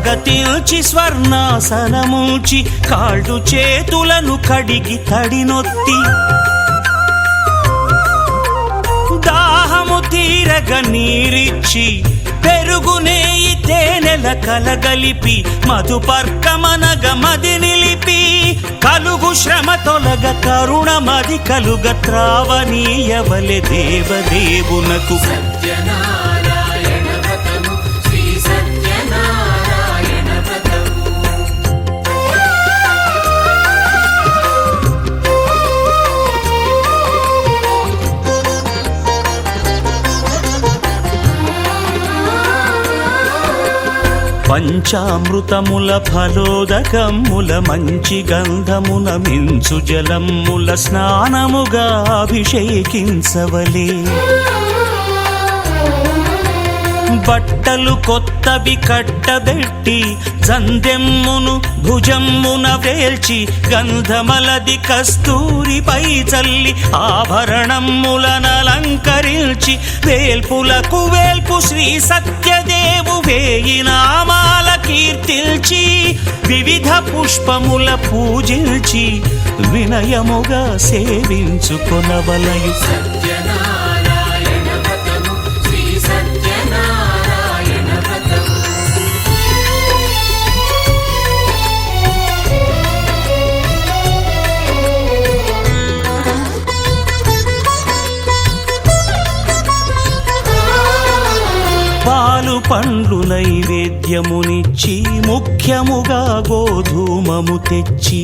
స్వాగతించి స్వర్ణాసనముంచి కాళ్ళు చేతులను కడిగి తడినొత్తి దాహము తీరగ నీరిచ్చి పెరుగు నేయి తేనెల కలగలిపి మధుపర్కమనగ మది నిలిపి కలుగు శ్రమ తొలగ కరుణ మది కలుగ త్రావనీయవలె దేవదేవునకు పంచామృతముల ఫలోదకముల మంచి గంధమున మించు జలముల స్నానముగా అభిషేకించవలే బట్టలు కొత్తవి కట్టబెట్టి జందెమ్మును భుజమ్మున వేల్చి గంధమలది కస్తూరిపై చల్లి ఆభరణములనలంకరించి వేల్పులకు వేల్పు శ్రీ సత్యదేవు వేయి నామాల కీర్తిల్చి వివిధ పుష్పముల పూజించి వినయముగా సేవించుకొనవలయు పాలు పండ్లు నైవేద్యమునిచ్చి ముఖ్యముగా గోధూమము తెచ్చి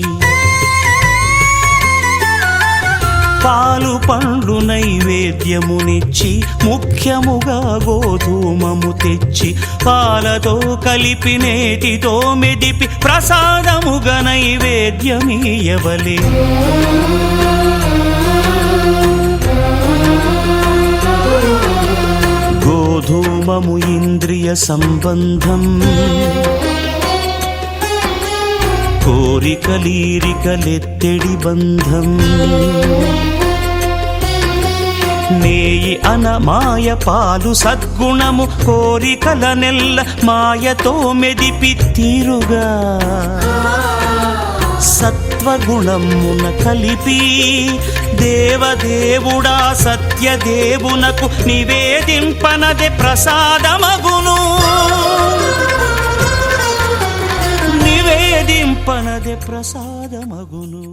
పాలు పండ్లు నైవేద్యమునిచ్చి ముఖ్యముగా గోధూమము తెచ్చి పాలతో కలిపి నేతితో మెదిపి ప్రసాదముగా నైవేద్యమీయవలే గోధూమము ఇంద్రియ సంబంధం కోరికలీరికలెత్తెడి బంధం నేయి అనమాయ పాలు సద్గుణము కోరికల నెల్ల మాయతో మెదిపి తీరుగా సత్వగుణమున కలిపి దేవదేవుడా సత్యదేవునకు నివేదింపనదే ప్రసాదమగును నివేదింపనదే ప్రసాదమగును